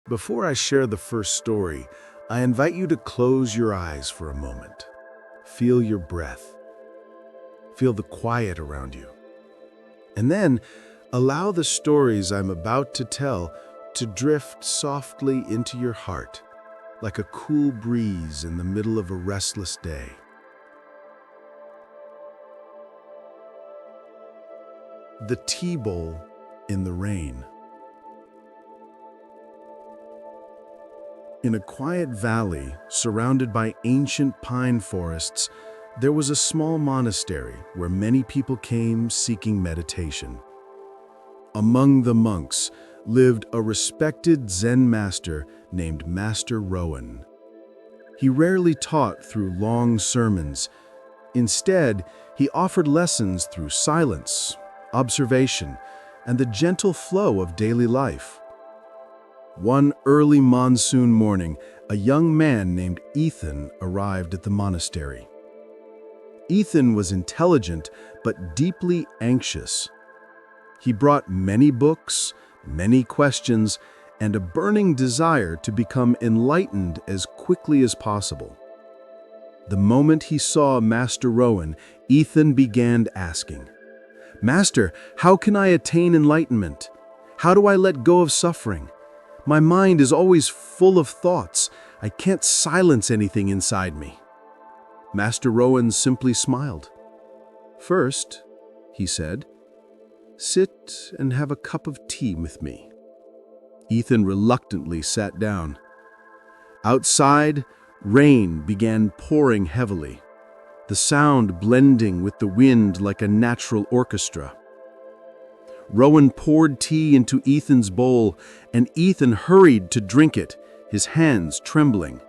Before I share the first story, I invite you to close your eyes for a moment. Feel your breath. Feel the quiet around you. And then allow the stories I'm about to tell to drift softly into your heart, like a cool breeze in the middle of a restless day. The tea bowl in the rain. In a quiet valley surrounded by ancient pine forests, there was a small monastery where many people came seeking meditation. Among the monks lived a respected Zen master named Master Rowan. He rarely taught through long sermons. Instead, he offered lessons through silence, observation, and the gentle flow of daily life. One early monsoon morning, a young man named Ethan arrived at the monastery. Ethan was intelligent but deeply anxious. He brought many books, many questions, and a burning desire to become enlightened as quickly as possible. The moment he saw Master Rowan, Ethan began asking, "Master, how can I attain enlightenment? How do I let go of suffering? My mind is always full of thoughts. I can't silence anything inside me." Master Rowan simply smiled. "First," he said, "sit and have a cup of tea with me." Ethan reluctantly sat down. Outside, rain began pouring heavily, the sound blending with the wind like a natural orchestra. Rowan poured tea into Ethan's bowl, and Ethan hurried to drink it, his hands trembling.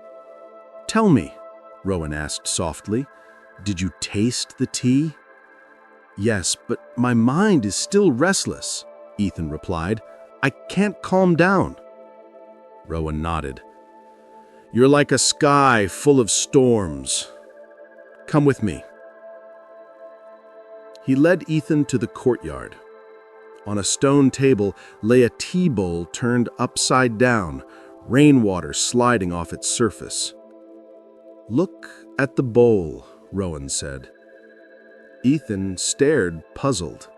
"Tell me," Rowan asked softly, "did you taste the tea?" "Yes, but my mind is still restless," Ethan replied. "I can't calm down." Rowan nodded. "You're like a sky full of storms. Come with me." He led Ethan to the courtyard. On a stone table lay a tea bowl turned upside down, rainwater sliding off its surface. "Look at the bowl," Rowan said. Ethan stared, puzzled.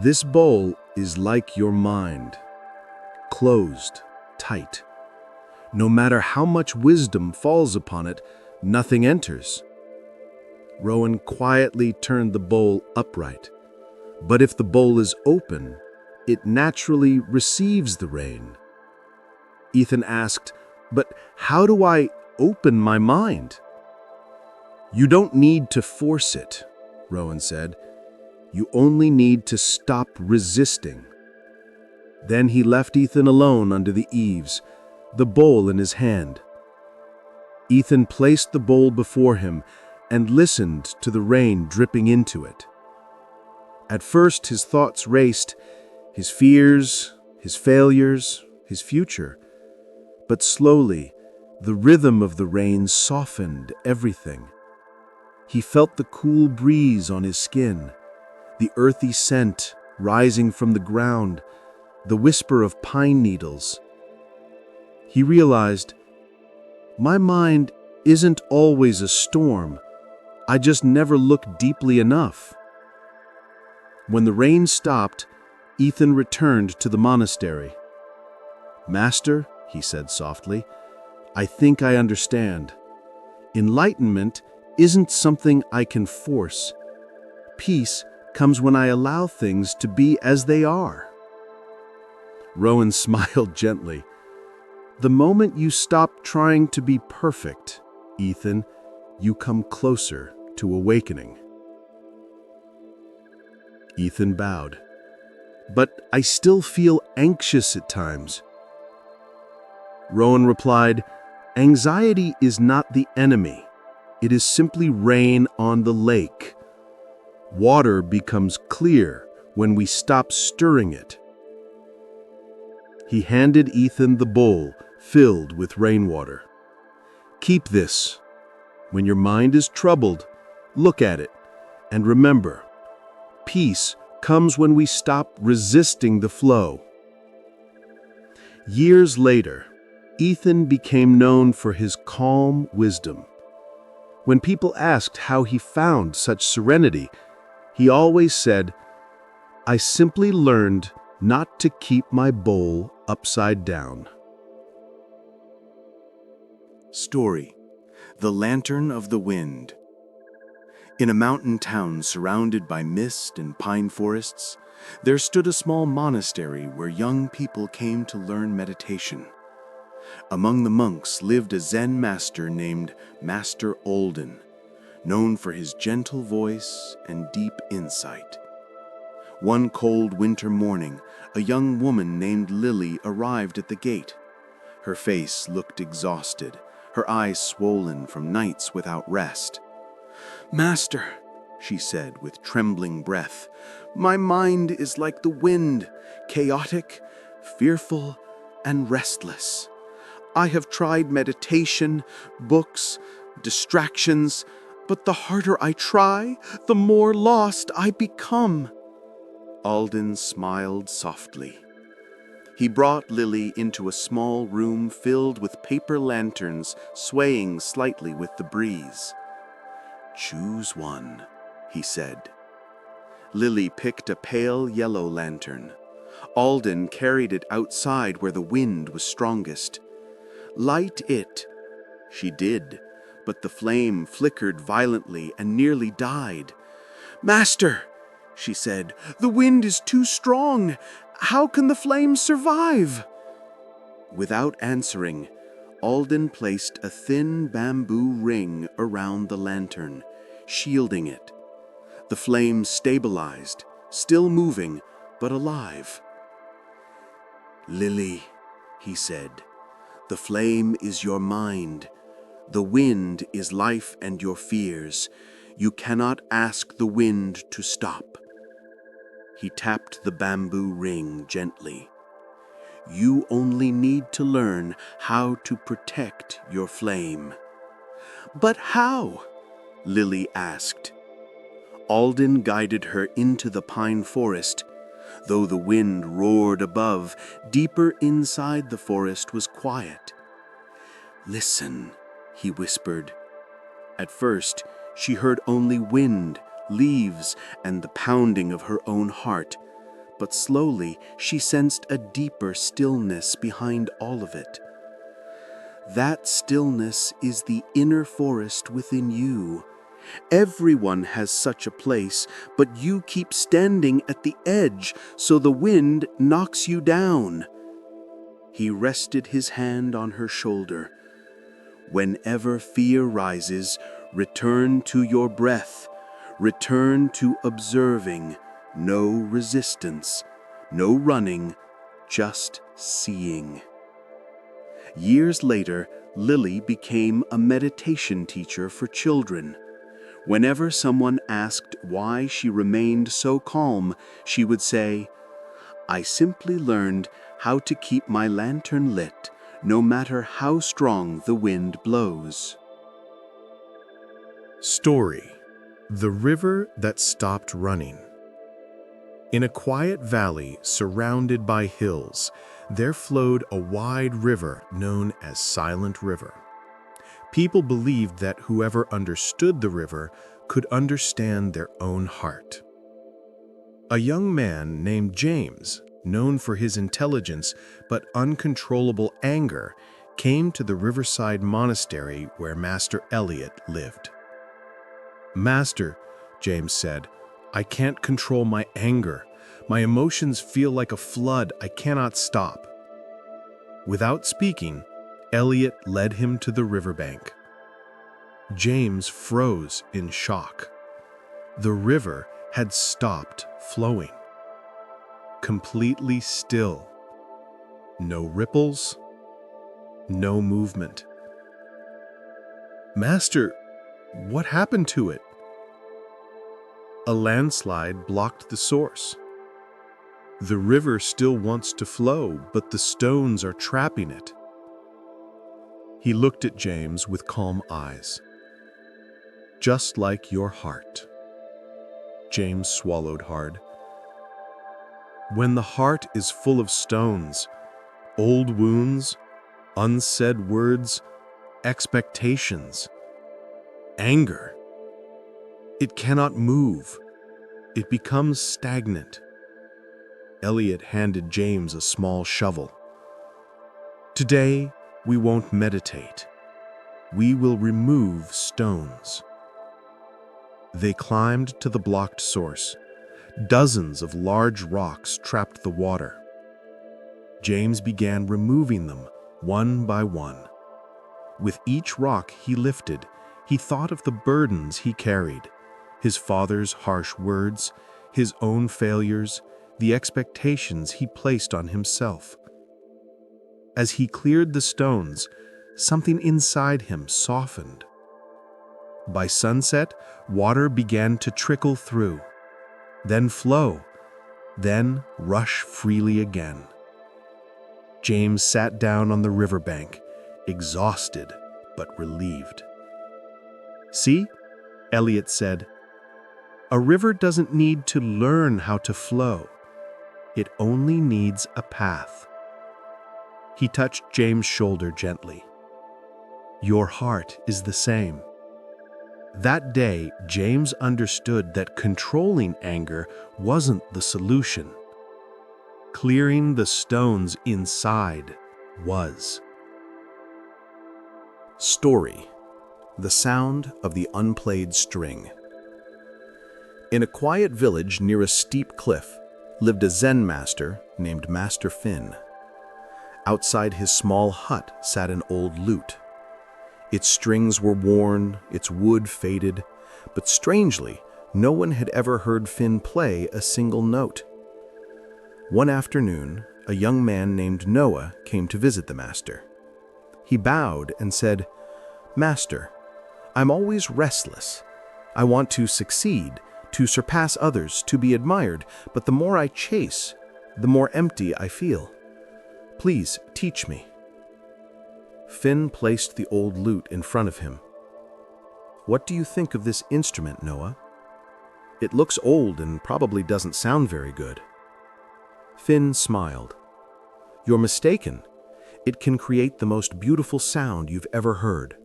"This bowl is like your mind, closed, tight. No matter how much wisdom falls upon it, nothing enters." Rowan quietly turned the bowl upright. "But if the bowl is open, it naturally receives the rain." Ethan asked, "But how do I open my mind?" "You don't need to force it," Rowan said. "You only need to stop resisting." Then he left Ethan alone under the eaves, the bowl in his hand. Ethan placed the bowl before him and listened to the rain dripping into it. At first, his thoughts raced, his fears, his failures, his future. But slowly, the rhythm of the rain softened everything. He felt the cool breeze on his skin, the earthy scent rising from the ground, the whisper of pine needles. He realized, "My mind isn't always a storm. I just never look deeply enough." When the rain stopped, Ethan returned to the monastery. "Master," he said softly, "I think I understand. Enlightenment isn't something I can force. Peace comes when I allow things to be as they are." Rowan smiled gently. "The moment you stop trying to be perfect, Ethan, you come closer to awakening." Ethan bowed. "But I still feel anxious at times." Rowan replied, "Anxiety is not the enemy. It is simply rain on the lake. Water becomes clear when we stop stirring it." He handed Ethan the bowl filled with rainwater. "Keep this. When your mind is troubled, look at it, and remember, peace comes when we stop resisting the flow." Years later, Ethan became known for his calm wisdom. When people asked how he found such serenity, he always said, "I simply learned not to keep my bowl upside down." Story: The Lantern of the Wind. In a mountain town surrounded by mist and pine forests, there stood a small monastery where young people came to learn meditation. Among the monks lived a Zen master named Master Olden, known for his gentle voice and deep insight. One cold winter morning, a young woman named Lily arrived at the gate. Her face looked exhausted, her eyes swollen from nights without rest. "Master," she said with trembling breath, "my mind is like the wind, chaotic, fearful, and restless. I have tried meditation, books, distractions, but the harder I try, the more lost I become." Alden smiled softly. He brought Lily into a small room filled with paper lanterns swaying slightly with the breeze. "Choose one," he said. Lily picked a pale yellow lantern. Alden carried it outside where the wind was strongest. "Light it." She did, but the flame flickered violently and nearly died. "Master," she said, "the wind is too strong. How can the flame survive?" Without answering, Alden placed a thin bamboo ring around the lantern, shielding it. The flame stabilized, still moving, but alive. "Lily," he said, "the flame is your mind. The wind is life and your fears. You cannot ask the wind to stop." He tapped the bamboo ring gently. "You only need to learn how to protect your flame." "But how?" Lily asked. Alden guided her into the pine forest. Though the wind roared above, deeper inside the forest was quiet. "Listen," he whispered. At first, she heard only wind, leaves, and the pounding of her own heart. But slowly, she sensed a deeper stillness behind all of it. That stillness is the inner forest within you. Everyone has such a place, but you keep standing at the edge, so the wind knocks you down. He rested his hand on her shoulder. "Whenever fear rises, return to your breath. Return to observing. No resistance, no running, just seeing." Years later, Lily became a meditation teacher for children. Whenever someone asked why she remained so calm, she would say, "I simply learned how to keep my lantern lit, no matter how strong the wind blows." Story: The River That Stopped Running. In a quiet valley surrounded by hills, there flowed a wide river known as Silent River. People believed that whoever understood the river could understand their own heart. A young man named James, known for his intelligence but uncontrollable anger, came to the riverside monastery where Master Eliot lived. "Master," James said, "I can't control my anger. My emotions feel like a flood I cannot stop." Without speaking, Eliot led him to the riverbank. James froze in shock. The river had stopped flowing. Completely still. No ripples, no movement. "Master, what happened to it?" "A landslide blocked the source. The river still wants to flow, but the stones are trapping it." He looked at James with calm eyes. "Just like your heart." James swallowed hard. "When the heart is full of stones, Old wounds, unsaid words, expectations, anger. It cannot move. It becomes stagnant. Elliot handed James a small shovel. Today, we won't meditate. We will remove stones. They climbed to the blocked source. Dozens of large rocks trapped the water. James began removing them one by one. With each rock he lifted, he thought of the burdens he carried, his father's harsh words, his own failures, the expectations he placed on himself. As he cleared the stones, something inside him softened. By sunset, water began to trickle through, then flow, then rush freely again. James sat down on the riverbank, exhausted but relieved. "See," Elliot said, "a river doesn't need to learn how to flow. It only needs a path." He touched James' shoulder gently. "Your heart is the same." That day, James understood that controlling anger wasn't the solution. Clearing the stones inside was. Story: The Sound of the Unplayed String. In a quiet village near a steep cliff lived a Zen master named Master Finn. Outside his small hut sat an old lute. Its strings were worn, its wood faded, but strangely, no one had ever heard Finn play a single note. One afternoon, a young man named Noah came to visit the master. He bowed and said, "Master, I'm always restless. I want to succeed, to surpass others, to be admired, but the more I chase, the more empty I feel. Please teach me." Finn placed the old lute in front of him. "What do you think of this instrument, Noah? It looks old and probably doesn't sound very good." Finn smiled. "You're mistaken. It can create the most beautiful sound you've ever heard."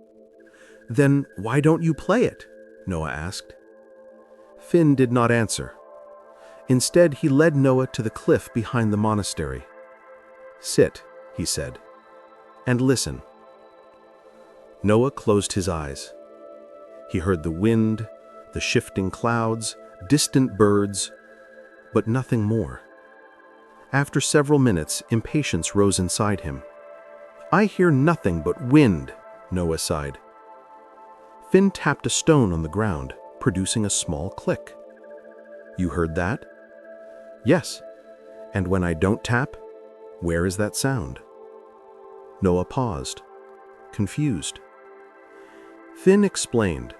"Then why don't you play it?" Noah asked. Finn did not answer. Instead, he led Noah to the cliff behind the monastery. "Sit," he said, "and listen." Noah closed his eyes. He heard the wind, the shifting clouds, distant birds, but nothing more. After several minutes, impatience rose inside him. "I hear nothing but wind," Noah sighed. Finn tapped a stone on the ground, producing a small click. "You heard that?" "Yes. And when I don't tap, where is that sound?" Noah paused, confused. Finn explained,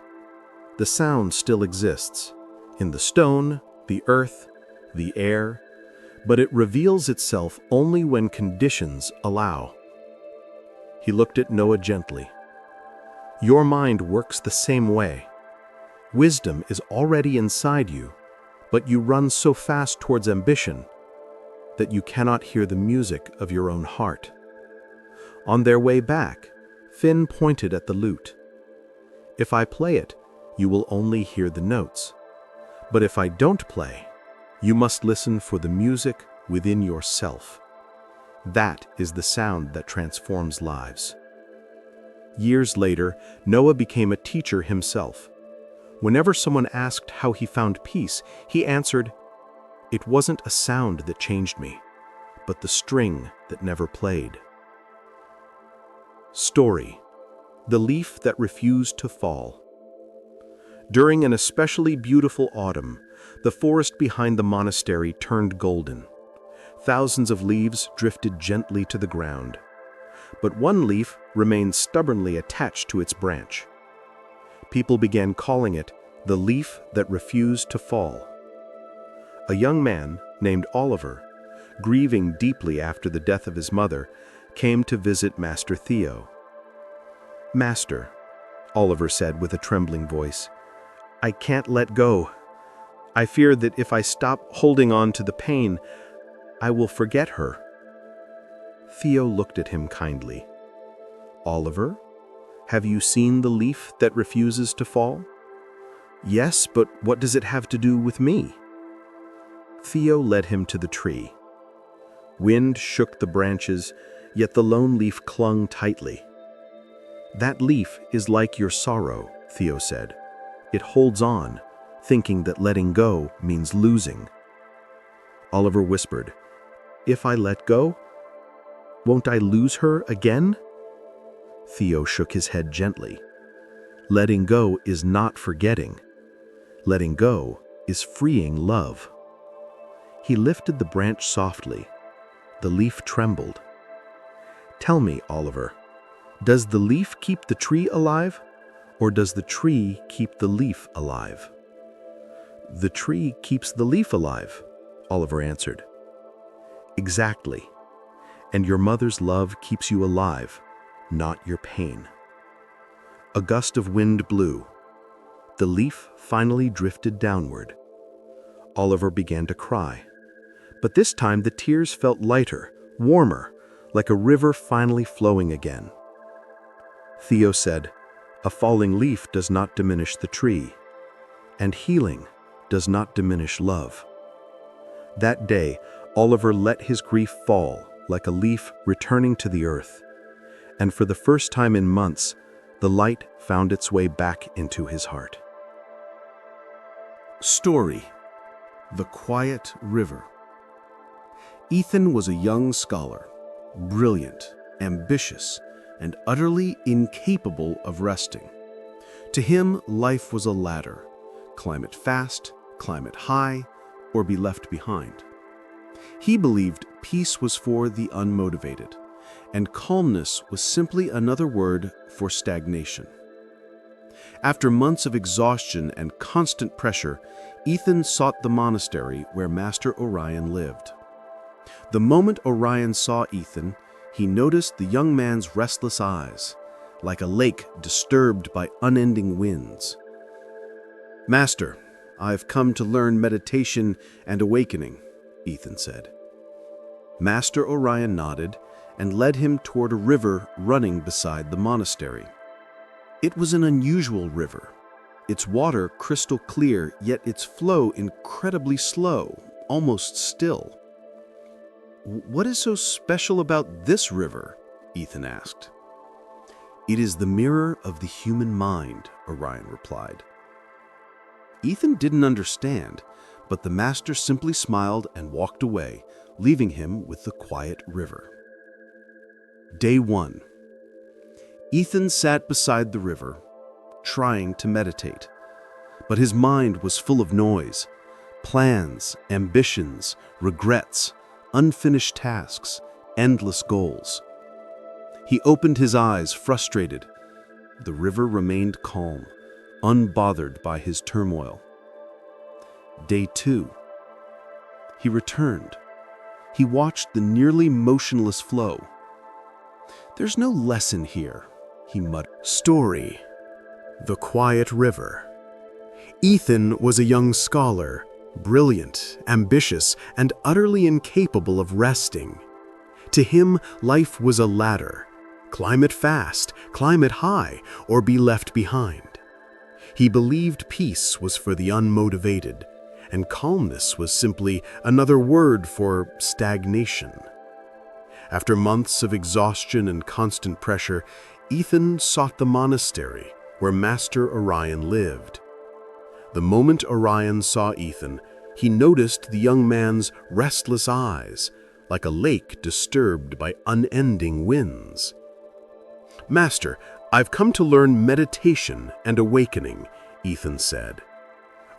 "The sound still exists, in the stone, the earth, the air, but it reveals itself only when conditions allow." He looked at Noah gently. "Your mind works the same way. Wisdom is already inside you, but you run so fast towards ambition that you cannot hear the music of your own heart." On their way back, Finn pointed at the lute. "If I play it, you will only hear the notes. But if I don't play, you must listen for the music within yourself. That is the sound that transforms lives." Years later, Noah became a teacher himself. Whenever someone asked how he found peace, he answered, "It wasn't a sound that changed me, but the string that never played." Story: The Leaf That Refused to Fall. During an especially beautiful autumn, the forest behind the monastery turned golden. Thousands of leaves drifted gently to the ground, but one leaf remained stubbornly attached to its branch. People began calling it the leaf that refused to fall. A young man named Oliver, grieving deeply after the death of his mother, came to visit Master Theo. "Master," Oliver said with a trembling voice, "I can't let go. I fear that if I stop holding on to the pain, I will forget her." Theo looked at him kindly. "Oliver, have you seen the leaf that refuses to fall?" "Yes, but what does it have to do with me?" Theo led him to the tree. Wind shook the branches, yet the lone leaf clung tightly. "That leaf is like your sorrow," Theo said. "It holds on, thinking that letting go means losing." Oliver whispered, "If I let go, won't I lose her again?" Theo shook his head gently. "Letting go is not forgetting. Letting go is freeing love." He lifted the branch softly. The leaf trembled. "Tell me, Oliver, does the leaf keep the tree alive, or does the tree keep the leaf alive?" "The tree keeps the leaf alive," Oliver answered. "Exactly. And your mother's love keeps you alive, not your pain." A gust of wind blew. The leaf finally drifted downward. Oliver began to cry. But this time the tears felt lighter, warmer, like a river finally flowing again. Theo said, "A falling leaf does not diminish the tree, and healing does not diminish love." That day, Oliver let his grief fall like a leaf returning to the earth, and for the first time in months, the light found its way back into his heart. Story: The Quiet River. Ethan was a young scholar, brilliant, ambitious, and utterly incapable of resting. To him, life was a ladder: climb it fast, climb it high, or be left behind. He believed peace was for the unmotivated, and calmness was simply another word for stagnation. After months of exhaustion and constant pressure, Ethan sought the monastery where Master Orion lived. The moment Orion saw Ethan, he noticed the young man's restless eyes, like a lake disturbed by unending winds. "Master, I've come to learn meditation and awakening," Ethan said. Master Orion nodded and led him toward a river running beside the monastery. It was an unusual river, its water crystal clear, yet its flow incredibly slow, almost still. "What is so special about this river?" Ethan asked. "It is the mirror of the human mind," Orion replied. Ethan didn't understand, but the master simply smiled and walked away, leaving him with the quiet river. Day 1. Ethan sat beside the river, trying to meditate. But his mind was full of noise: plans, ambitions, regrets, unfinished tasks, endless goals. He opened his eyes, frustrated. The river remained calm, unbothered by his turmoil. Day 2. He returned. He watched the nearly motionless flow. "There's no lesson here," he muttered. Story: The Quiet River. Ethan was a young scholar, brilliant, ambitious, and utterly incapable of resting. To him, life was a ladder: climb it fast, climb it high, or be left behind. He believed peace was for the unmotivated, and calmness was simply another word for stagnation. After months of exhaustion and constant pressure, Ethan sought the monastery where Master Orion lived. The moment Orion saw Ethan, he noticed the young man's restless eyes, like a lake disturbed by unending winds. "Master, I've come to learn meditation and awakening," Ethan said.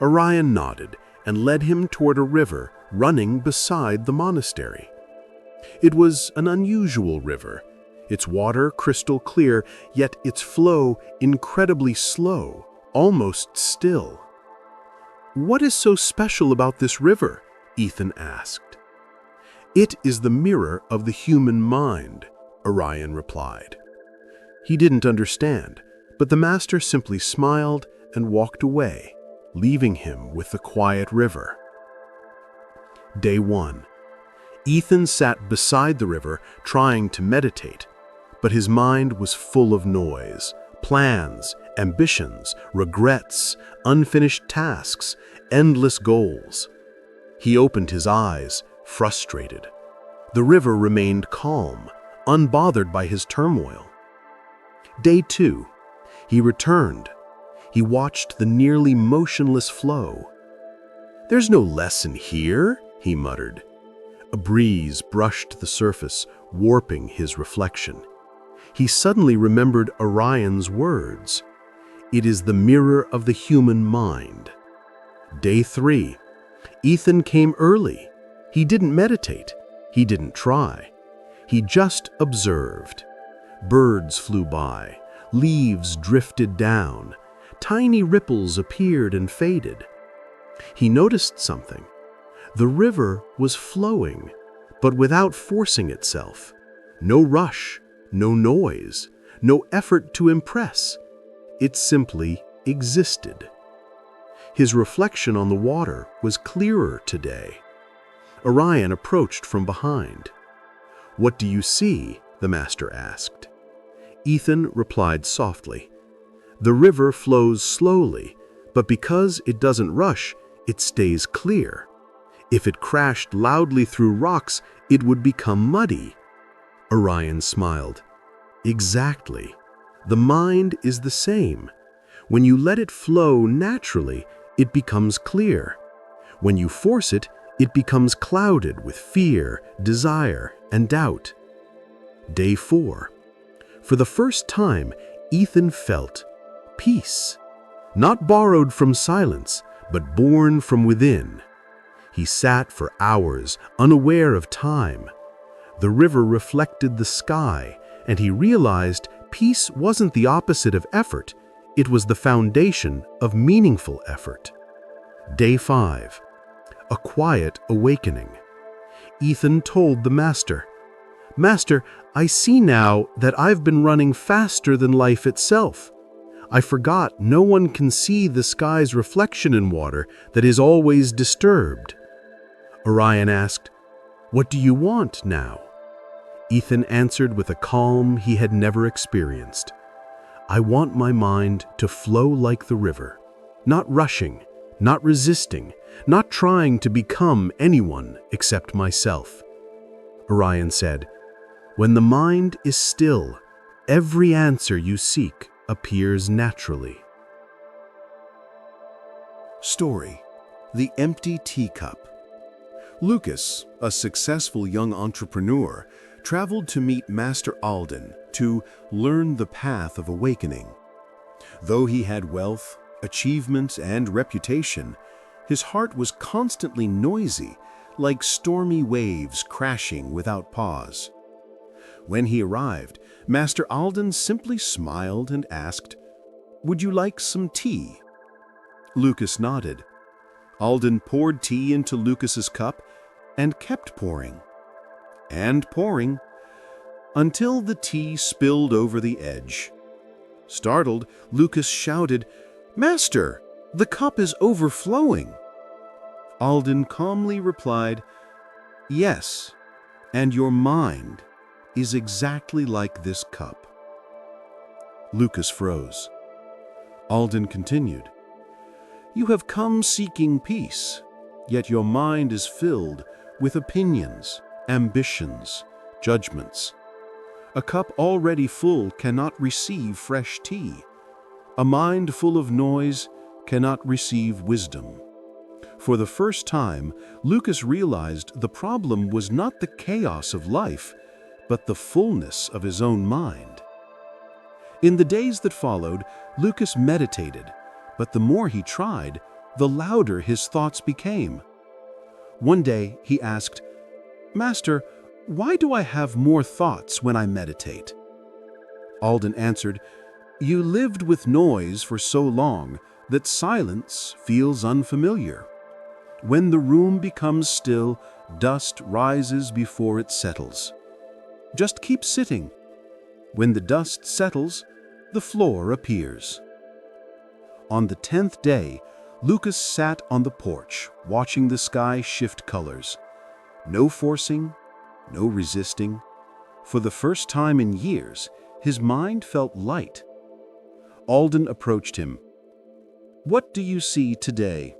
Orion nodded and led him toward a river running beside the monastery. It was an unusual river, its water crystal clear, yet its flow incredibly slow, almost still. "What is so special about this river?" Ethan asked. "It is the mirror of the human mind," Orion replied. He didn't understand, but the master simply smiled and walked away, leaving him with the quiet river. Day 1. Ethan sat beside the river trying to meditate, but his mind was full of noise, plans, ambitions, regrets, unfinished tasks, endless goals. He opened his eyes, frustrated. The river remained calm, unbothered by his turmoil. Day 2. He returned. He watched the nearly motionless flow. "There's no lesson here," he muttered. A breeze brushed the surface, warping his reflection. He suddenly remembered Orion's words. It is the mirror of the human mind. Day 3. Ethan came early. He didn't meditate. He didn't try. He just observed. Birds flew by. Leaves drifted down. Tiny ripples appeared and faded. He noticed something. The river was flowing, but without forcing itself. No rush, no noise, no effort to impress. It simply existed. His reflection on the water was clearer today. Orion approached from behind. "What do you see?" the master asked. Ethan replied softly. "The river flows slowly, but because it doesn't rush, it stays clear. If it crashed loudly through rocks, it would become muddy." Orion smiled. "Exactly. The mind is the same. When you let it flow naturally, it becomes clear. When you force it, it becomes clouded with fear, desire, and doubt." Day 4. For the first time, Ethan felt peace, not borrowed from silence, but born from within. He sat for hours, unaware of time. The river reflected the sky, and he realized peace wasn't the opposite of effort, it was the foundation of meaningful effort. Day 5. A quiet awakening. Ethan told the master, "Master, I see now that I've been running faster than life itself. I forgot no one can see the sky's reflection in water that is always disturbed." Orion asked, "What do you want now?" Ethan answered with a calm he had never experienced. "I want my mind to flow like the river, not rushing, not resisting, not trying to become anyone except myself." Orion said, "When the mind is still, every answer you seek appears naturally." Story: The Empty Teacup. Lucas, a successful young entrepreneur, traveled to meet Master Alden to learn the path of awakening. Though he had wealth, achievement, and reputation, his heart was constantly noisy, like stormy waves crashing without pause. When he arrived, Master Alden simply smiled and asked, "Would you like some tea?" Lucas nodded. Alden poured tea into Lucas's cup and kept pouring, until the tea spilled over the edge. Startled, Lucas shouted, "Master, the cup is overflowing." Alden calmly replied, "Yes, and your mind is exactly like this cup." Lucas froze. Alden continued, "You have come seeking peace, yet your mind is filled with opinions, ambitions, judgments. A cup already full cannot receive fresh tea. A mind full of noise cannot receive wisdom." For the first time, Lucas realized the problem was not the chaos of life, but the fullness of his own mind. In the days that followed, Lucas meditated, but the more he tried, the louder his thoughts became. One day he asked, "Master, why do I have more thoughts when I meditate?" Alden answered, "You lived with noise for so long that silence feels unfamiliar. When the room becomes still, dust rises before it settles. Just keep sitting. When the dust settles, the floor appears." On the 10th day, Lucas sat on the porch, watching the sky shift colors. No forcing, no resisting. For the first time in years, his mind felt light. Alden approached him. "What do you see today?"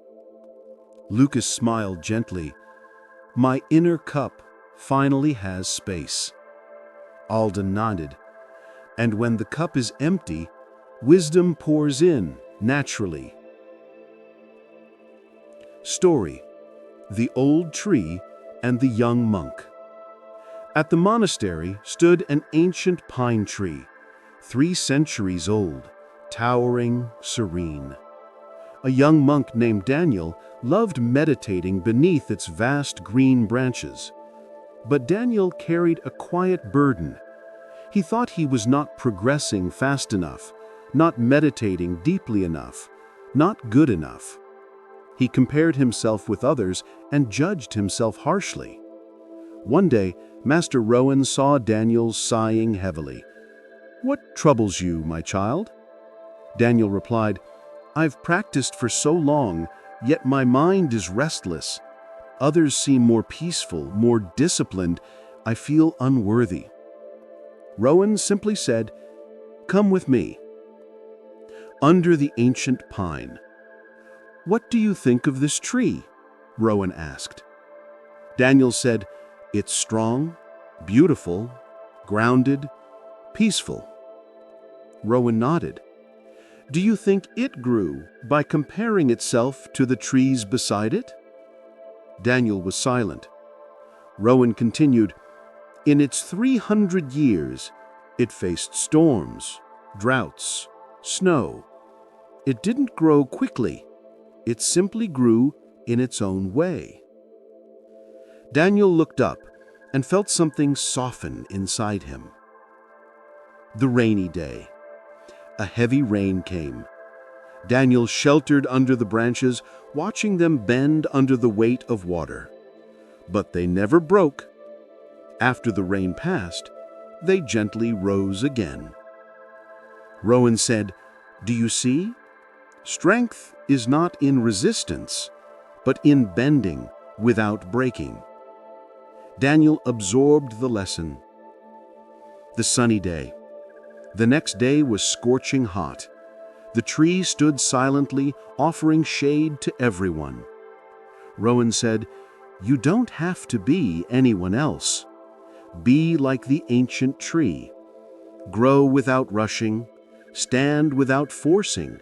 Lucas smiled gently. "My inner cup finally has space." Alden nodded. "And when the cup is empty, wisdom pours in naturally." Story: The Old Tree and the Young Monk. At the monastery stood an ancient pine tree, 3 centuries old, towering, serene. A young monk named Daniel loved meditating beneath its vast green branches. But Daniel carried a quiet burden. He thought he was not progressing fast enough, not meditating deeply enough, not good enough. He compared himself with others and judged himself harshly. One day, Master Rowan saw Daniel sighing heavily. "What troubles you, my child?" Daniel replied, "I've practiced for so long, yet my mind is restless. Others seem more peaceful, more disciplined. I feel unworthy." Rowan simply said, "Come with me." Under the ancient pine. "What do you think of this tree?" Rowan asked. Daniel said, "It's strong, beautiful, grounded, peaceful." Rowan nodded. "Do you think it grew by comparing itself to the trees beside it?" Daniel was silent. Rowan continued, "In its 300 years, it faced storms, droughts, snow. It didn't grow quickly. It simply grew in its own way." Daniel looked up and felt something soften inside him. The rainy day. A heavy rain came. Daniel sheltered under the branches, watching them bend under the weight of water. But they never broke. After the rain passed, they gently rose again. Rowan said, "Do you see? Strength is not in resistance, but in bending without breaking." Daniel absorbed the lesson. The sunny day. The next day was scorching hot. The tree stood silently, offering shade to everyone. Rowan said, "You don't have to be anyone else. Be like the ancient tree. Grow without rushing, stand without forcing,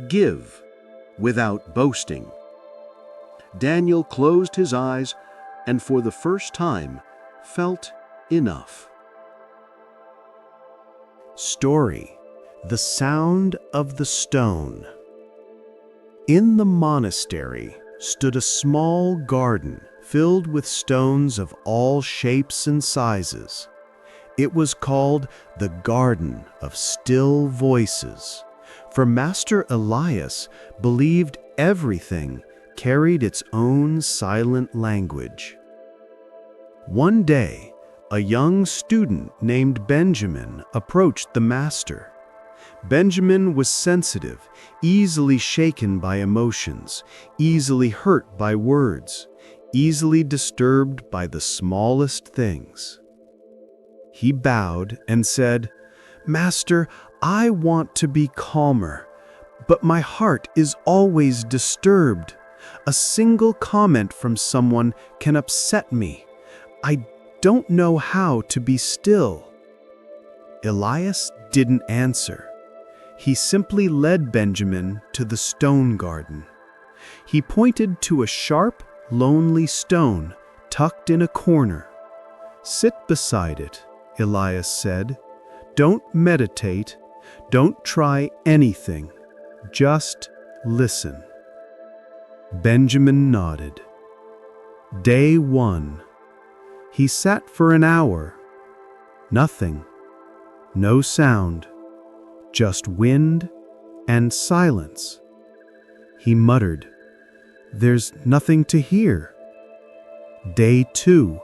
give without boasting." Daniel closed his eyes and for the first time felt enough. Story: The Sound of the Stone. In the monastery stood a small garden filled with stones of all shapes and sizes. It was called the Garden of Still Voices, for Master Elias believed everything carried its own silent language. One day, a young student named Benjamin approached the master. Benjamin was sensitive, easily shaken by emotions, easily hurt by words, easily disturbed by the smallest things. He bowed and said, "Master, I want to be calmer, but my heart is always disturbed. A single comment from someone can upset me. I don't know how to be still." Elias didn't answer. He simply led Benjamin to the stone garden. He pointed to a sharp, lonely stone tucked in a corner. "Sit beside it," Elias said. "Don't meditate. Don't try anything. Just listen." Benjamin nodded. Day 1. He sat for an hour. Nothing. No sound. Just wind and silence. He muttered, "There's nothing to hear." Day 2.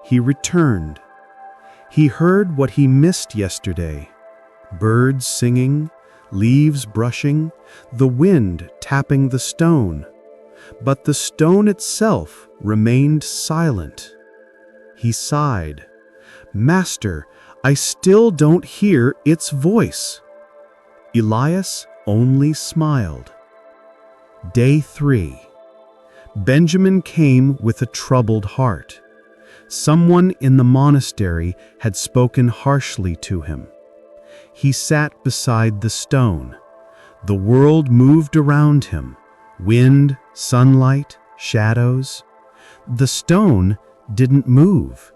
He returned. He heard what he missed yesterday. Birds singing, leaves brushing, the wind tapping the stone. but the stone itself remained silent. He sighed. "Master, I still don't hear its voice." Elias only smiled. Day 3. Benjamin came with a troubled heart. Someone in the monastery had spoken harshly to him. He sat beside the stone. The world moved around him. Wind, sunlight, shadows. The stone didn't move.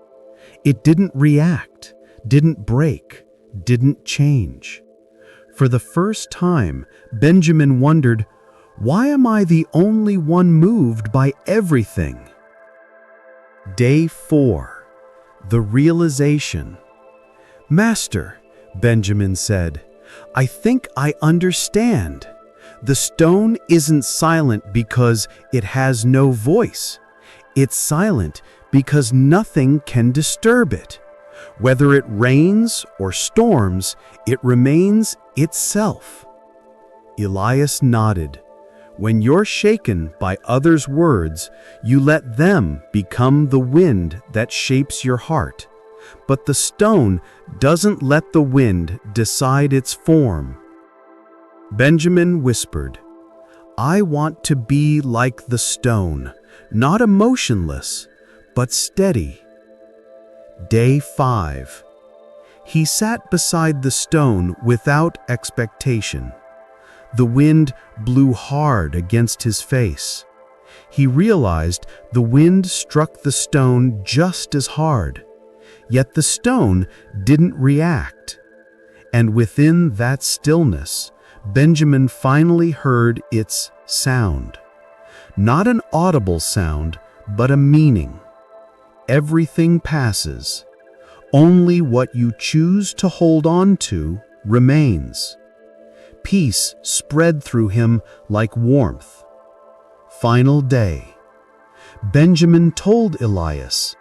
It didn't react, didn't break, didn't change. For the first time, Benjamin wondered, why am I the only one moved by everything? Day 4. The realization. "Master," Benjamin said, "I think I understand. The stone isn't silent because it has no voice. It's silent because nothing can disturb it. Whether it rains or storms, it remains itself." Elias nodded. "When you're shaken by others' words, you let them become the wind that shapes your heart. But the stone doesn't let the wind decide its form." Benjamin whispered, "I want to be like the stone, not emotionless, but steady." Day 5. He sat beside the stone without expectation. The wind blew hard against his face. He realized the wind struck the stone just as hard, yet the stone didn't react. And within that stillness, Benjamin finally heard its sound. Not an audible sound, but a meaning. Everything passes. Only what you choose to hold on to remains. Peace spread through him like warmth. Final day. Benjamin told Elias,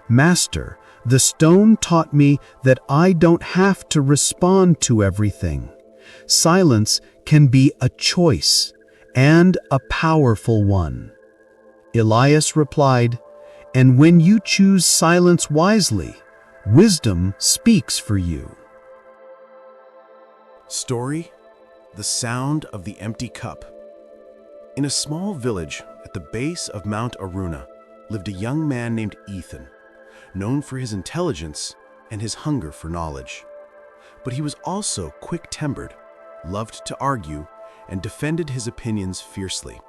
"Master, the stone taught me that I don't have to respond to everything. Silence can be a choice, and a powerful one." Elias replied, "And when you choose silence wisely, wisdom speaks for you." Story: The Sound of the Empty Cup. In a small village at the base of Mount Aruna lived a young man named Ethan, known for his intelligence and his hunger for knowledge. But he was also quick-tempered, loved to argue, and defended his opinions fiercely.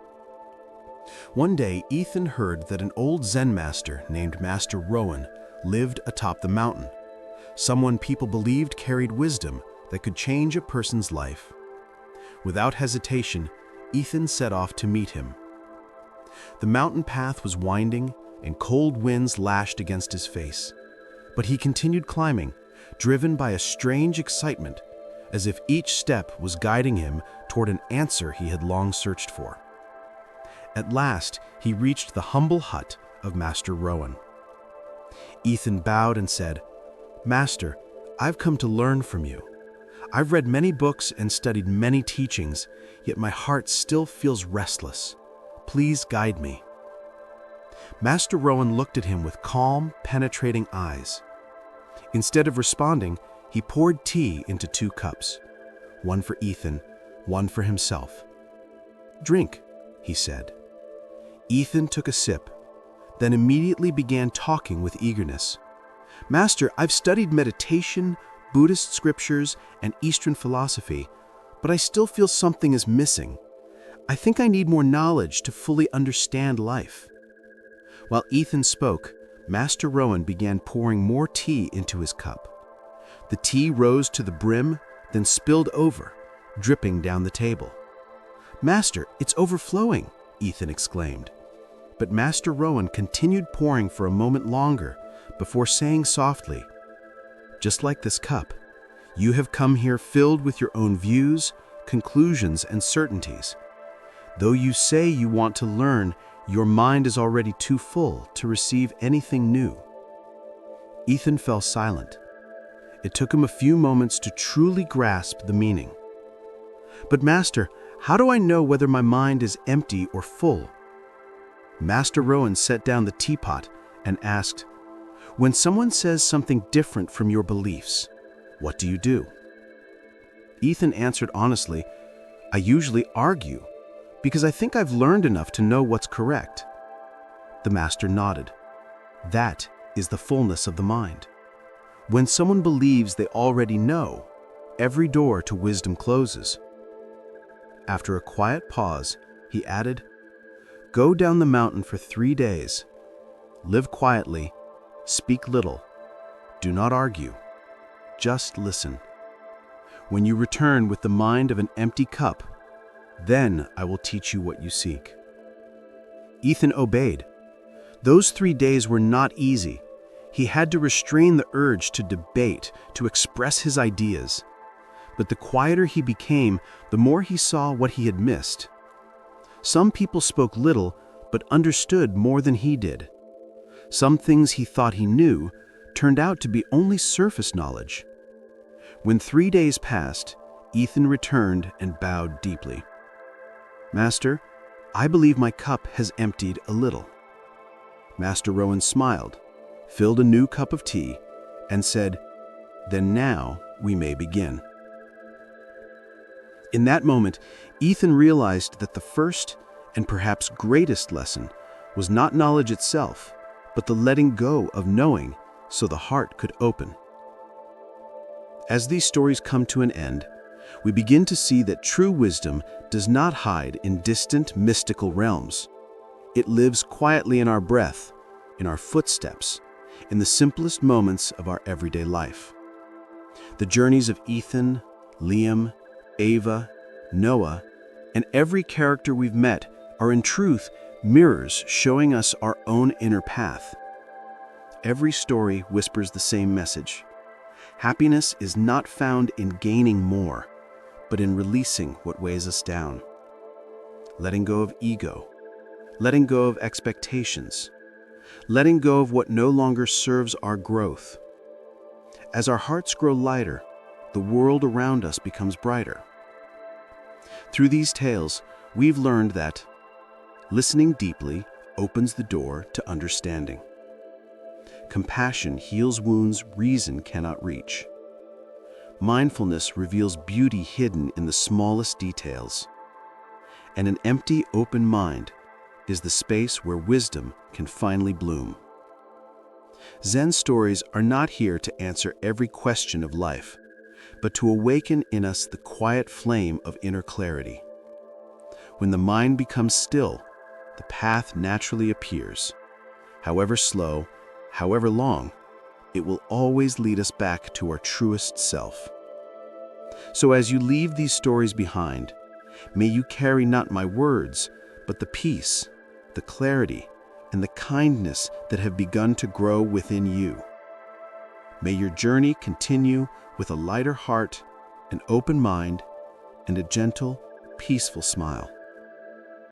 One day, Ethan heard that an old Zen master named Master Rowan lived atop the mountain, someone people believed carried wisdom that could change a person's life. Without hesitation, Ethan set off to meet him. The mountain path was winding, and cold winds lashed against his face. But he continued climbing, driven by a strange excitement, as if each step was guiding him toward an answer he had long searched for. At last, he reached the humble hut of Master Rowan. Ethan bowed and said, "Master, I've come to learn from you. I've read many books and studied many teachings, yet my heart still feels restless. Please guide me." Master Rowan looked at him with calm, penetrating eyes. Instead of responding, he poured tea into 2 cups, one for Ethan, one for himself. "Drink," he said. Ethan took a sip, then immediately began talking with eagerness. "Master, I've studied meditation, Buddhist scriptures, and Eastern philosophy, but I still feel something is missing. I think I need more knowledge to fully understand life." While Ethan spoke, Master Rowan began pouring more tea into his cup. The tea rose to the brim, then spilled over, dripping down the table. "Master, it's overflowing," Ethan exclaimed. But Master Rowan continued pouring for a moment longer before saying softly, "Just like this cup, you have come here filled with your own views, conclusions, and certainties. Though you say you want to learn, your mind is already too full to receive anything new." Ethan fell silent. It took him a few moments to truly grasp the meaning. "But Master, how do I know whether my mind is empty or full? Master Rowan set down the teapot and asked, "When someone says something different from your beliefs, what do you do?" Ethan answered honestly, "I usually argue, because I think I've learned enough to know what's correct." The master nodded. That is the fullness of the mind. When someone believes they already know, every door to wisdom closes. After a quiet pause, he added, "Go down the mountain for 3 days. Live quietly, speak little, do not argue, just listen. When you return with the mind of an empty cup, then I will teach you what you seek." Ethan obeyed. Those 3 days were not easy. He had to restrain the urge to debate, to express his ideas. But the quieter he became, the more he saw what he had missed. Some people spoke little, but understood more than he did. Some things he thought he knew turned out to be only surface knowledge. When 3 days passed, Ethan returned and bowed deeply. "Master, I believe my cup has emptied a little." Master Rowan smiled, filled a new cup of tea, and said, "Then now we may begin." In that moment, Ethan realized that the first and perhaps greatest lesson was not knowledge itself, but the letting go of knowing so the heart could open. As these stories come to an end, we begin to see that true wisdom does not hide in distant mystical realms. It lives quietly in our breath, in our footsteps, in the simplest moments of our everyday life. The journeys of Ethan, Liam, Ava, Noah, and every character we've met are in truth mirrors showing us our own inner path. Every story whispers the same message. Happiness is not found in gaining more, but in releasing what weighs us down. Letting go of ego, letting go of expectations, letting go of what no longer serves our growth. As our hearts grow lighter, the world around us becomes brighter. Through these tales, we've learned that listening deeply opens the door to understanding. Compassion heals wounds reason cannot reach. Mindfulness reveals beauty hidden in the smallest details. And an empty, open mind is the space where wisdom can finally bloom. Zen stories are not here to answer every question of life, but to awaken in us the quiet flame of inner clarity. When the mind becomes still, the path naturally appears. However slow, however long, it will always lead us back to our truest self. So as you leave these stories behind, may you carry not my words, but the peace, the clarity, and the kindness that have begun to grow within you. May your journey continue with a lighter heart, an open mind, and a gentle, peaceful smile.